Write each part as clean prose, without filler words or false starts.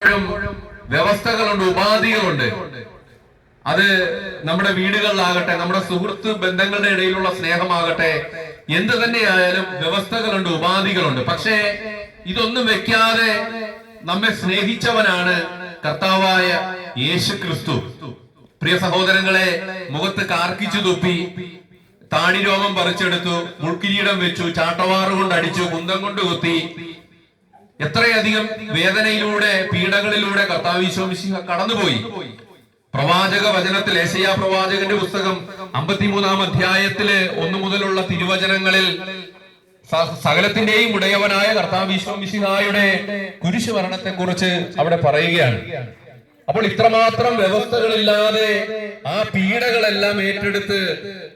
വ്യവസ്ഥകളുണ്ട്, ഉപാധികളുണ്ട്. അത് നമ്മുടെ വീടുകളിലാകട്ടെ, നമ്മുടെ സുഹൃത്ത് ബന്ധങ്ങളുടെ ഇടയിലുള്ള സ്നേഹമാകട്ടെ, എന്ത് തന്നെയായാലും വ്യവസ്ഥകളുണ്ട്, ഉപാധികളുണ്ട്. പക്ഷേ ഇതൊന്നും വെക്കാതെ നമ്മെ സ്നേഹിച്ചവനാണ് കർത്താവായ യേശു ക്രിസ്തു. പ്രിയ സഹോദരങ്ങളെ, മുഖത്ത് കാർക്കിച്ചു തുപ്പി, താടി രോമം പറിച്ചെടുത്തു, മുൾക്കിരീടം വെച്ചു, ചാട്ടവാറ് കൊണ്ട് അടിച്ചു, കുന്തം കൊണ്ട് കുത്തി, എത്രയധികം വേദനയിലൂടെ, പീഡകളിലൂടെ കർത്താവ് ഈശോ മിശിഹ കടന്നുപോയി. പ്രവാചക വചനത്തിൽ, യെശയ്യാ പ്രവാചകന്റെ പുസ്തകം 53-ാം അധ്യായത്തില് 1 മുതലുള്ള തിരുവചനങ്ങളിൽ സകലത്തിന്റെയും ഉടയവനായ കർത്താവ് ഈശോ മിശിഹായുടെ കുരിശു മരണത്തെ കുറിച്ച് അവിടെ പറയുകയാണ്. അപ്പോൾ ഇത്രമാത്രം വ്യവസ്ഥകളില്ലാതെ ആ പീഡകളെല്ലാം ഏറ്റെടുത്ത്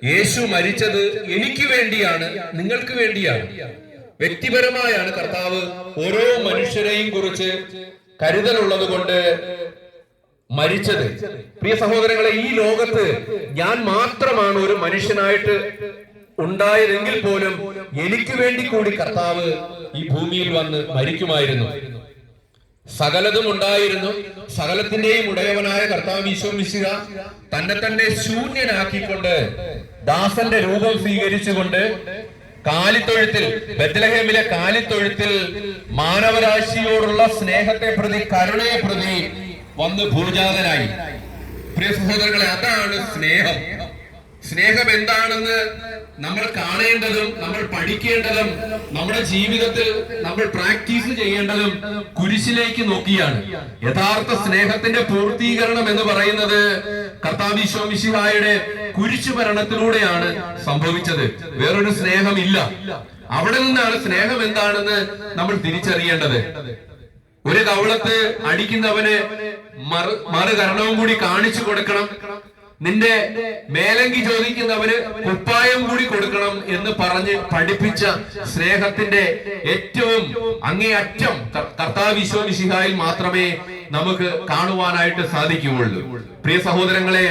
യേശു മരിച്ചത് എനിക്ക് വേണ്ടിയാണ്, നിങ്ങൾക്ക് വേണ്ടിയാണ്. വ്യക്തിപരമായാണ് കർത്താവ് ഓരോ മനുഷ്യരെയും കുറിച്ച് കരുതലുള്ളത് കൊണ്ട് മരിച്ചത്. പ്രിയ സഹോദരങ്ങളെ, ഈ ലോകത്ത് ഞാൻ മാത്രമാണ് ഒരു മനുഷ്യനായിട്ട് ഉണ്ടായതെങ്കിൽ പോലും എനിക്ക് വേണ്ടി കൂടി കർത്താവ് ഈ ഭൂമിയിൽ വന്ന് മരിക്കുമായിരുന്നു. സകലതും ഉണ്ടായിരുന്നു. സകലത്തിന്റെയും ഉടയവനായ കർത്താവ് ഈശോ മിശിഹ തന്നെ ശൂന്യനാക്കിക്കൊണ്ട്, ദാസന്റെ രൂപം സ്വീകരിച്ചുകൊണ്ട് കാലിത്തൊഴുത്തിൽ, ബത്ലഹേമിലെ കാലിത്തൊഴുത്തിൽ മാനവരാശിയോടുള്ള സ്നേഹത്തെ പ്രതി, കരുണയെ പ്രതി വന്ന് ഭൂജാതനായി. പ്രിയ സഹോദരങ്ങളെ, അതാണ് സ്നേഹം. സ്നേഹം എന്താണെന്ന് നമ്മൾ കാണേണ്ടതും, നമ്മൾ പഠിക്കേണ്ടതും, നമ്മുടെ ജീവിതത്തിൽ നമ്മൾ പ്രാക്ടീസ് ചെയ്യേണ്ടതും കുരിശിലേക്ക് നോക്കിയാണ്. യഥാർത്ഥ സ്നേഹത്തിന്റെ പൂർത്തീകരണം എന്ന് പറയുന്നത് കർത്താവ് ഈശോ മിശിഹായുടെ കുരിശു മരണത്തിലൂടെയാണ് സംഭവിച്ചത്. വേറൊരു സ്നേഹമില്ല. അവിടെ നിന്നാണ് സ്നേഹം എന്താണെന്ന് നമ്മൾ തിരിച്ചറിയേണ്ടത്. ഒരു കവളത്ത് അടിക്കുന്നവന് മറുകരണവും കൂടി കാണിച്ചു കൊടുക്കണം. നിന്റെ മേലങ്കി ചോദിക്കുന്നവന് കുപ്പായം കൂടി കൊടുക്കണം എന്ന് പറഞ്ഞ് പഠിപ്പിച്ച സ്നേഹത്തിന്റെ ഏറ്റവും അങ്ങേയറ്റം കർത്താവ് ഈശോ മിശിഹായിൽ മാത്രമേ നമുക്ക് കാണുവാനായിട്ട് സാധിക്കുകയുള്ളൂ. പ്രിയ സഹോദരങ്ങളെ,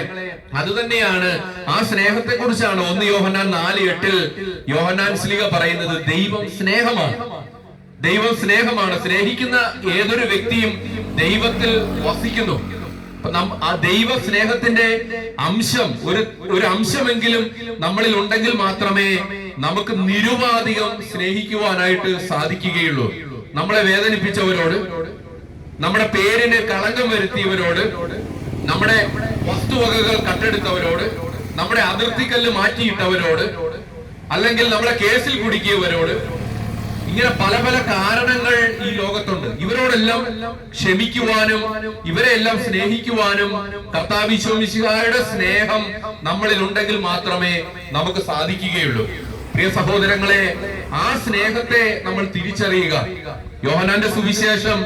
അതുതന്നെയാണ്, ആ സ്നേഹത്തെ കുറിച്ചാണ് 1 യോഹന്നാൻ 4:8 യോഹന്നാൻ ശ്ലീഹ പറയുന്നത്. ദൈവം സ്നേഹമാണ്. ദൈവം സ്നേഹമാണ്. സ്നേഹിക്കുന്ന ഏതൊരു വ്യക്തിയും ദൈവത്തിൽ വസിക്കുന്നു. ആ ദൈവ സ്നേഹത്തിന്റെ അംശം, ഒരു അംശമെങ്കിലും നമ്മളിൽ ഉണ്ടെങ്കിൽ മാത്രമേ നമുക്ക് നിരുപാധികം സ്നേഹിക്കുവാനായിട്ട് സാധിക്കുകയുള്ളൂ. നമ്മളെ വേദനിപ്പിച്ചവരോട്, നമ്മുടെ പേരിന് കളങ്കം വരുത്തിയവരോട്, നമ്മുടെ വസ്തുവകകൾ കട്ടെടുത്തവരോട്, നമ്മുടെ അതിർത്തിക്കല്ല് മാറ്റിയിട്ടവരോട്, അല്ലെങ്കിൽ നമ്മളെ കേസിൽ കുടുക്കിയവരോട്, ഇങ്ങനെ പല പല കാരണങ്ങൾ ഈ ലോകത്തുണ്ട്. ഇവരോടെല്ലാം ക്ഷമിക്കുവാനും ഇവരെല്ലാം സ്നേഹിക്കുവാനും കർത്താവ് ഈശോ മിശിഹായുടെ സ്നേഹം നമ്മളിൽ ഉണ്ടെങ്കിൽ മാത്രമേ നമുക്ക് സാധിക്കുകയുള്ളൂ. പ്രിയ സഹോദരങ്ങളെ, ആ സ്നേഹത്തെ നമ്മൾ തിരിച്ചറിയുക. യോഹന്നാന്റെ സുവിശേഷം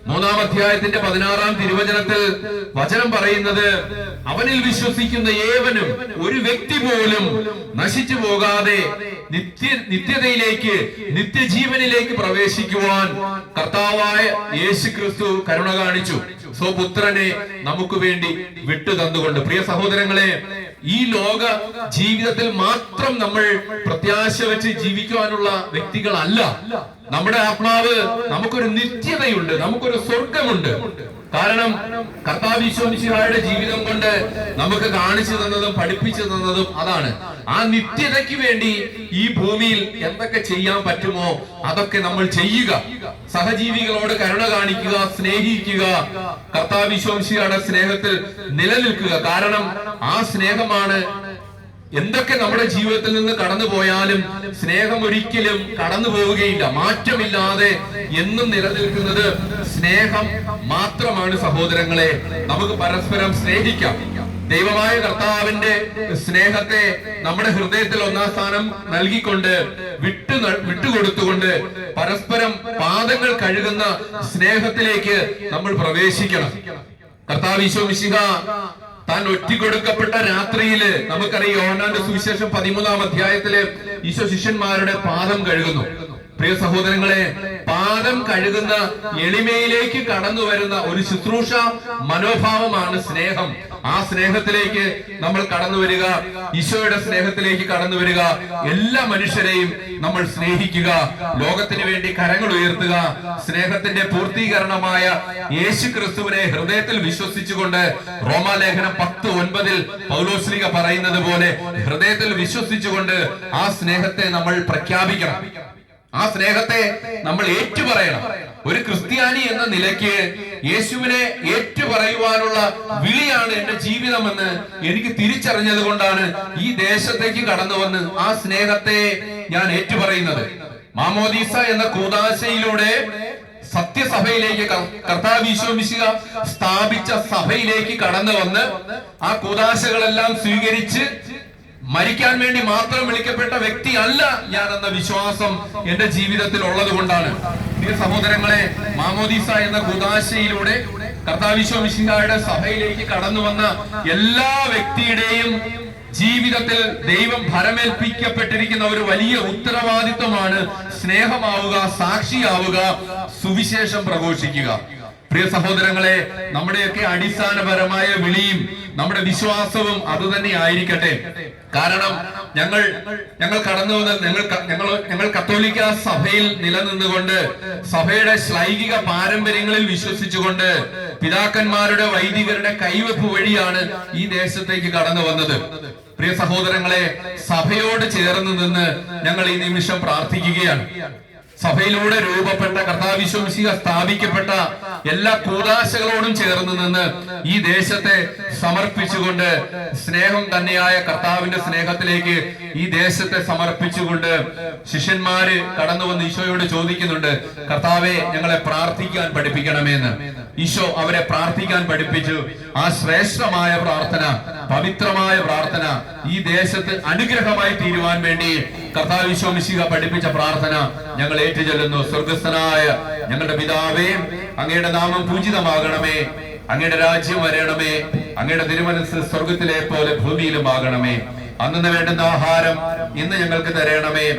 3-ാം അധ്യായത്തിന്റെ 16-ാം തിരുവചനത്തിൽ വചനം പറയുന്നത്, അവനിൽ വിശ്വസിക്കുന്ന ഏവനും ഒരു വ്യക്തി പോലും നശിച്ചു പോകാതെ നിത്യതയിലേക്ക്, നിത്യജീവനിലേക്ക് പ്രവേശിക്കുവാൻ കർത്താവായ യേശു ക്രിസ്തു കരുണ കാണിച്ചു. സ്വപുത്രനെ നമുക്ക് വേണ്ടി വിട്ടു തന്നുകൊണ്ട്. പ്രിയ സഹോദരങ്ങളെ, ഈ ലോക ജീവിതത്തിൽ മാത്രം നമ്മൾ പ്രത്യാശ വെച്ച് ജീവിക്കുവാനുള്ള വ്യക്തികളല്ല. നമ്മുടെ ആത്മാവ്, നമുക്കൊരു നിത്യതയുണ്ട്, നമുക്കൊരു സ്വർഗമുണ്ട്. കാരണം കർത്താവ് ഈശോ മിശിഹായുടെ ജീവിതം കൊണ്ട് നമുക്ക് കാണിച്ചു തന്നതും പഠിപ്പിച്ചു തന്നതും അതാണ്. ആ നിത്യതയ്ക്ക് വേണ്ടി ഈ ഭൂമിയിൽ എന്തൊക്കെ ചെയ്യാൻ പറ്റുമോ അതൊക്കെ നമ്മൾ ചെയ്യുക. സഹജീവികളോട് കരുണ കാണിക്കുക, സ്നേഹിക്കുക, കർത്താവ് ഈശോ മിശിഹായുടെ സ്നേഹത്തിൽ നിലനിൽക്കുക. കാരണം ആ സ്നേഹമാണ് എന്തൊക്കെ നമ്മുടെ ജീവിതത്തിൽ നിന്ന് കടന്നു പോയാലും സ്നേഹം ഒരിക്കലും കടന്നു പോവുകയില്ല. മാറ്റമില്ലാതെ എന്നും നിലനിൽക്കുന്നത് സ്നേഹം മാത്രമാണ്. സഹോദരങ്ങളെ, നമുക്ക് പരസ്പരം സ്നേഹിക്കാം. ദൈവമായ കർത്താവിന്റെ സ്നേഹത്തെ നമ്മുടെ ഹൃദയത്തിൽ 1-ാം സ്ഥാനം നൽകിക്കൊണ്ട്, വിട്ടുകൊടുത്തുകൊണ്ട് പരസ്പരം പാദങ്ങൾ കഴുകുന്ന സ്നേഹത്തിലേക്ക് നമ്മൾ പ്രവേശിക്കണം. കർത്താവ് ഈശോ മിശിഹ താൻ ഒറ്റിക്കൊടുക്കപ്പെട്ട രാത്രിയില്, നമുക്കറിയാം യോഹന്നാന്റെ സുവിശേഷം 13-ാം അധ്യായത്തില് ഈശോ ശിഷ്യന്മാരുടെ പാദം കഴുകുന്നു. പ്രിയ സഹോദരങ്ങളെ, പാദം കഴുകുന്ന എളിമയിലേക്ക് കടന്നു വരുന്ന ഒരു ശുശ്രൂഷ മനോഭാവമാണ് സ്നേഹം. ആ സ്നേഹത്തിലേക്ക് നമ്മൾ കടന്നു വരിക, ഈശോയുടെ സ്നേഹത്തിലേക്ക് കടന്നു വരിക. എല്ലാ മനുഷ്യരെയും നമ്മൾ സ്നേഹിക്കുക, ലോകത്തിന് വേണ്ടി കരങ്ങൾ ഉയർത്തുക. സ്നേഹത്തിന്റെ പൂർത്തീകരണമായ യേശു ക്രിസ്തുവിനെ ഹൃദയത്തിൽ വിശ്വസിച്ചുകൊണ്ട് റോമാലേഖനം 10:9 പൗലോസ്ലീഹ പറയുന്നത് പോലെ ഹൃദയത്തിൽ വിശ്വസിച്ചുകൊണ്ട് ആ സ്നേഹത്തെ നമ്മൾ പ്രഖ്യാപിക്കണം. ആ സ്നേഹത്തെ നമ്മൾ ഏറ്റുപറയണം. ഒരു ക്രിസ്ത്യാനി എന്ന നിലയ്ക്ക് യേശുവിനെ ഏറ്റുപറയുവാനുള്ള വിളിയാണ് എന്റെ ജീവിതമെന്ന് എനിക്ക് തിരിച്ചറിഞ്ഞത് കൊണ്ടാണ് ഈ ദേശത്തേക്ക് കടന്നു വന്ന് ആ സ്നേഹത്തെ ഞാൻ ഏറ്റുപറയുന്നത്. മാമോദീസ എന്ന കൂദാശയിലൂടെ സത്യസഭയിലേക്ക് കർത്താവ് ഈശോ മിശിഹ സ്ഥാപിച്ച സഭയിലേക്ക് കടന്നു വന്ന് ആ കൂദാശകളെല്ലാം സ്വീകരിച്ച് മരിക്കാൻ വേണ്ടി മാത്രം വിളിക്കപ്പെട്ട വ്യക്തി അല്ല ഞാൻ എന്ന വിശ്വാസം എന്റെ ജീവിതത്തിൽ ഉള്ളത് കൊണ്ടാണ്. പ്രിയ സഹോദരങ്ങളെ, മാമോദീസ എന്ന കൂദാശയിലൂടെ കർത്താവ് ഈശോ മിശിഹായുടെ സഭയിലേക്ക് കടന്നു വന്ന എല്ലാ വ്യക്തിയുടെയും ജീവിതത്തിൽ ദൈവം ഭരമേൽപ്പിക്കപ്പെട്ടിരിക്കുന്ന ഒരു വലിയ ഉത്തരവാദിത്വമാണ് സ്നേഹമാവുക, സാക്ഷിയാവുക, സുവിശേഷം പ്രഘോഷിക്കുക. പ്രിയ സഹോദരങ്ങളെ, നമ്മുടെയൊക്കെ അടിസ്ഥാനപരമായ വിളിയും നമ്മുടെ വിശ്വാസവും അതുതന്നെ ആയിരിക്കട്ടെ. കാരണം ഞങ്ങൾ കടന്നു വന്ന ഞങ്ങൾ കത്തോലിക്ക സഭയിൽ നിലനിന്നുകൊണ്ട് സഭയുടെ ശ്ലൈകിക പാരമ്പര്യങ്ങളിൽ വിശ്വസിച്ചുകൊണ്ട് പിതാക്കന്മാരുടെ വൈദികരുടെ കൈവെപ്പ് വഴിയാണ് ഈ ദേശത്തേക്ക് കടന്നു വന്നത്. പ്രിയ സഹോദരങ്ങളെ, സഭയോട് ചേർന്ന് നിന്ന് ഞങ്ങൾ ഈ നിമിഷം പ്രാർത്ഥിക്കുകയാണ്. സഭയിലൂടെ രൂപപ്പെട്ട കർത്താവ് ഈശോ മിശിഹ സ്ഥാപിക്കപ്പെട്ട എല്ലാ കൂദാശകളോടും ചേർന്ന് നിന്ന് ഈ ദേശത്തെ സമർപ്പിച്ചുകൊണ്ട് സ്നേഹം തന്നെയായ കർത്താവിന്റെ സ്നേഹത്തിലേക്ക് ഈ ദേശത്തെ സമർപ്പിച്ചുകൊണ്ട് ശിഷ്യന്മാര് കടന്നു വന്ന് ഈശോയോട് ചോദിക്കുന്നുണ്ട്, കർത്താവെ ഞങ്ങളെ പ്രാർത്ഥിക്കാൻ പഠിപ്പിക്കണമെന്ന്. ഈശോ അവരെ പ്രാർത്ഥിക്കാൻ പഠിപ്പിച്ചു. ആ ശ്രേഷ്ഠമായ പ്രാർത്ഥന, പവിത്രമായ പ്രാർത്ഥന ഈ ദേശത്ത് അനുഗ്രഹമായി തീരുവാൻ വേണ്ടി കർത്താവ് ഈശോ മിശിഹ പഠിപ്പിച്ച പ്രാർത്ഥന ഞങ്ങൾ ഏറ്റുചൊല്ലുന്നു. സ്വർഗസ്ഥനായ ഞങ്ങളുടെ പിതാവേ, അങ്ങയുടെ നാമം പൂജിതമാകണമേ, അങ്ങയുടെ രാജ്യം വരണമേ, അങ്ങയുടെ തിരുമനസ്സ് സ്വർഗത്തിലെ പോലെ ഭൂമിയിലും ആകണമേ. അന്നു വേണ്ടുന്ന ആഹാരം ഇന്ന് ഞങ്ങൾക്ക് തരണമേ.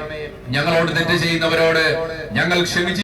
ഞങ്ങളോട് തെറ്റ് ചെയ്യുന്നവരോട് ഞങ്ങൾ ക്ഷമിച്ചു